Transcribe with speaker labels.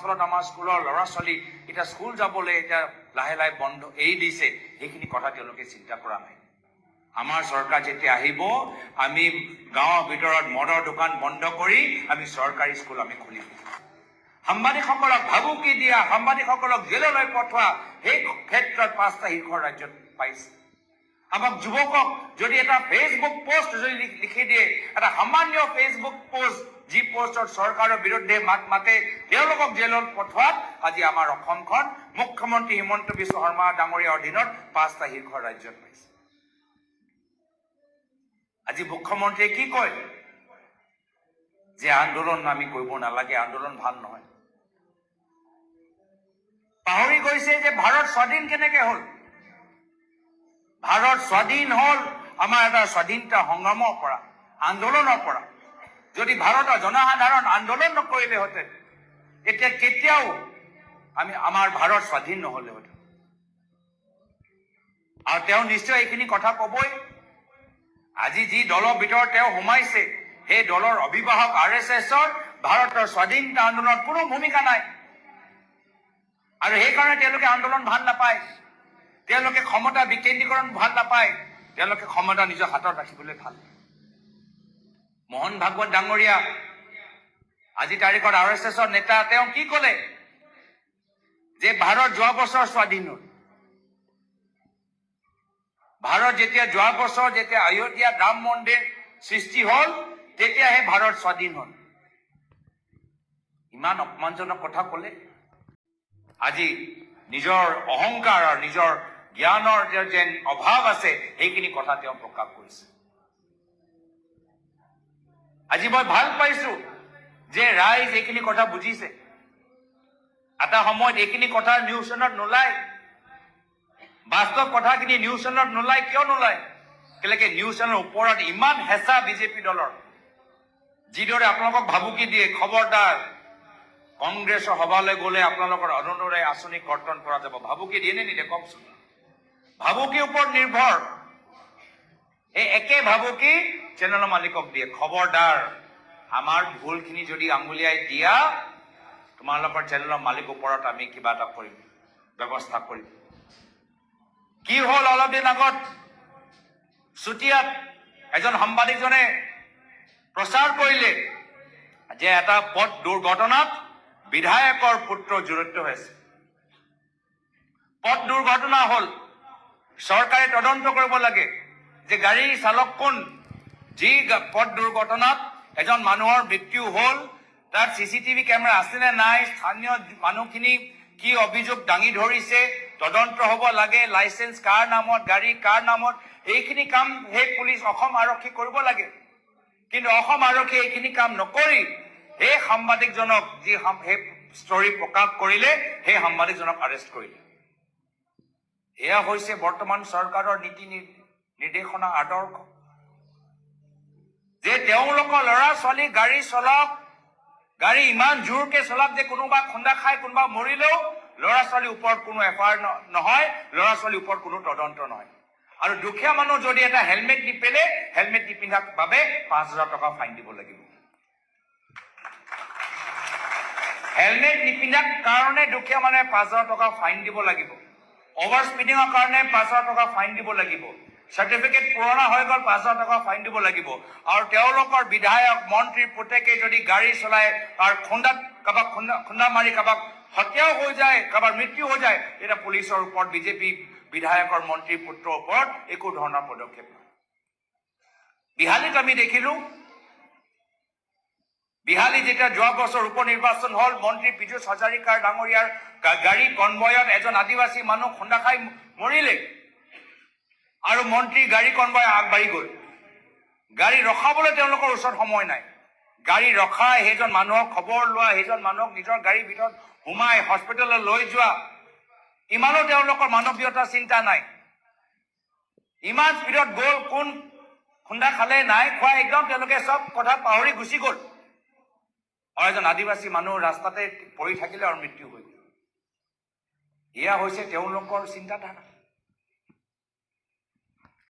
Speaker 1: ফলত আমাৰ স্কুলৰ ল'ৰা ছোৱালী এতিয়া স্কুল যাবলৈ এতিয়া লাহে লাহে বন্ধ এৰি দিছে, সেইখিনি কথা তেওঁলোকে চিন্তা কৰা নাই। আমাৰ চৰকাৰ যেতিয়া আহিব, আমি গাঁৱৰ ভিতৰত মদৰ দোকান বন্ধ কৰি আমি চৰকাৰী স্কুল আমি খুলিম। সাংবাদিকসকলক ভাবুকি দিয়া, সাংবাদিকসকলক জেললৈ পঠোৱা, সেই ক্ষেত্ৰত 5টা শীৰ্ষ ৰাজ্যত পাইছে। আমাক যুৱকক যদি এটা ফেচবুক পোষ্ট যদি লিখি দিয়ে, এটা সামান্য ফেচবুক পোষ্ট, যি পোষ্টত চৰকাৰৰ বিৰুদ্ধে মাত মাতে, তেওঁলোকক জেলত পঠোৱাত আজি আমাৰ অসমখন মুখ্যমন্ত্ৰী হিমন্ত বিশ্ব শৰ্মা ডাঙৰীয়াৰ অধীনত 5টা শীৰ্ষ ৰাজ্যত পাইছে। আজি মুখ্যমন্ত্ৰীয়ে কি কয় যে আন্দোলন আমি কৰিব নালাগে, আন্দোলন ভাল নহয়। পাহৰি গৈছে যে ভাৰত স্বাধীন কেনেকে হ'ল। ভাৰত স্বাধীন হ'ল আমাৰ এটা স্বাধীনতা সংগ্ৰামৰ পৰা, আন্দোলনৰ পৰা। যদি ভাৰতৰ জনসাধাৰণ আন্দোলন নকৰিলেহেঁতেন, এতিয়া কেতিয়াও আমাৰ ভাৰত স্বাধীন নহ'লেহেঁতেন। আৰু তেওঁ নিশ্চয় এইখিনি কথা ক'বই। আজি যি দলৰ ভিতৰত তেওঁ সোমাইছে, সেই দলৰ অভিভাৱক RSSৰ ভাৰতৰ স্বাধীনতা আন্দোলনত কোনো ভূমিকা নাই। আৰু সেইকাৰণে তেওঁলোকে আন্দোলন ভাল নাপায়, তেওঁলোকে ক্ষমতা বিকেন্দ্ৰীকৰণ ভাল নাপায়, তেওঁলোকে ক্ষমতা নিজৰ হাতত ৰাখিবলৈ ভাল। মোহন ভাগৱত ডাঙৰীয়া আজি তাৰিখত RSSৰ নেতা, তেওঁ কি ক'লে যে ভাৰত যোৱা বছৰ স্বাধীন হ'ল। ভাৰত যেতিয়া যোৱা বছৰ যেতিয়া অয়োধ্যাত ৰাম মন্দিৰ সৃষ্টি হ'ল, তেতিয়াহে ভাৰত স্বাধীন হ'ল। ইমান অপমানজনক কথা ক'লে। আজি নিজৰ অহংকাৰ আৰু নিজৰ জ্ঞানৰ যেন অভাৱ আছে, সেইখিনি কথা তেওঁ প্ৰকাশ কৰিছে। আজি মই ভাল পাইছো যে ৰাইজ এইখিনি কথা বুজিছে। এটা সময়ত এইখিনি কথা নিউজ চেনেলত নোলায়, বাস্তৱ কথাখিনি নিউজ চেনেলত নোলায়। কিয় নোলায়? কেলেকে নিউজ চেনেলৰ ওপৰত ইমান হেঁচা বিজেপি দলৰ, যিদৰে আপোনালোকক ভাবুকি দিয়ে, খবৰদাৰ কংগ্ৰেছৰ সভালৈ গ'লে আপোনালোকৰ অৰুণোদয় আঁচনি কৰ্তন কৰা যাব। ভাবুকি দিয়ে নে নিদিয়ে কওকচোন? ভাবুকিৰ ওপৰত নিৰ্ভৰ। এই একে ভাবুকি চেনেলৰ মালিকক দিয়ে, খবৰদাৰ আমাৰ ভুলখিনি যদি আঙুলিয়াই দিয়া, তোমালোকৰ চেনেলৰ মালিকৰ ওপৰত আমি কিবা এটা কৰিম, ব্যৱস্থা কৰিম। কি হ'ল? অলপ দিন আগত চুতীয়াত এজন সাংবাদিকজনে প্ৰচাৰ কৰিলে যে এটা পথ দুৰ্ঘটনাত বিধায়কৰ পুত্ৰ জড়িত হৈছে। পথ দুৰ্ঘটনা হ'ল, চৰকাৰে তদন্ত কৰিব লাগে যে গাড়ীৰ চালক কোন। যি পথ দুৰ্ঘটনাত এজন মানুহৰ মৃত্যু হ'ল, তাত CCTV কেমেৰা আছে নে নাই, স্থানীয় মানুহখিনি কি অভিযোগ দাঙি ধৰিছে, তদন্ত হ'ব লাগে। লাইচেন্স কাৰ নামত, গাড়ী কাৰ নামত, এইখিনি কাম সেই পুলিচ অসম আৰক্ষী কৰিব লাগে। কিন্তু অসম আৰক্ষীয়ে এইখিনি কাম নকৰি সেই সাংবাদিকজনক, যি সেই ষ্টৰী প্ৰকাশ কৰিলে, সেই সাংবাদিকজনক আৰেষ্ট কৰিলে। এয়া হৈছে বৰ্তমান চৰকাৰৰ নীতি নিৰ্দেশনা আদৰ্শ, যে তেওঁলোকৰ ল'ৰা ছোৱালী গাড়ী চলাওক, গাড়ী ইমান জোৰকে চলাওক যে কোনোবা খুন্দা খাই কোনোবা মৰিলেও ল'ৰা ছোৱালীৰ ওপৰত কোনো FIR নহয়, ল'ৰা ছোৱালীৰ ওপৰত কোনো তদন্ত নহয়। আৰু দুখীয়া মানুহ যদি এটা হেলমেট নিপিন্ধে, হেলমেট নিপিন্ধাৰ বাবে 5,000 টকা ফাইন দিব লাগিব। হেলমেট নিপিন্ধাৰ কাৰণে দুখীয়া মানুহে 5,000 টকা ফাইন দিব লাগিব। অভাৰ স্পিডিঙৰ কাৰণে 5,000 টকা ফাইন দিব লাগিব। চাৰ্টিফিকেট পুৰণা হৈ গ'ল, 5,000 টকা ফাইন দিব লাগিব। আৰু তেওঁলোকৰ বিধায়ক মন্ত্ৰীৰ পুতেকে যদি গাড়ী চলায় আৰু কাৰোবাক খুন্দা মাৰি কাৰোবাক হত্যাও হৈ যায়, কাৰোবাৰ মৃত্যু হৈ যায়, তেতিয়া পুলিচৰ ওপৰত, বিজেপি বিধায়কৰ মন্ত্ৰীৰ পুত্ৰৰ ওপৰত একো ধৰণৰ পদক্ষেপ নহয়। বিহালীত আমি দেখিলো, বিহালী যেতিয়া যোৱা বছৰ উপ নিৰ্বাচন হ'ল, মন্ত্ৰী পীযুষ হাজাৰিকাৰ ডাঙৰীয়াৰ গাড়ী কনভয়ত এজন আদিবাসী মানুহ খুন্দা খাই মৰিলে। আৰু মন্ত্ৰী গাড়ী কনভয় আগবাঢ়ি গ'ল। গাড়ী ৰখাবলৈ তেওঁলোকৰ ওচৰত সময় নাই। গাড়ী ৰখাই সেইজন মানুহক খবৰ লোৱা, সেইজন মানুহক নিজৰ গাড়ীৰ ভিতৰত সোমাই হস্পিটেললৈ লৈ যোৱা, ইমানো তেওঁলোকৰ মানৱীয়তা চিন্তা নাই। ইমান স্পীডত গ'ল, কোন খুন্দা খালে নাই খোৱা, একদম তেওঁলোকে চব কথা পাহৰি গুচি গ'ল। আৰু এজন আদিবাসী মানুহ ৰাস্তাতে পৰি থাকিলে আৰু মৃত্যু হৈ গ'ল। এয়া হৈছে তেওঁলোকৰ চিন্তাধাৰা।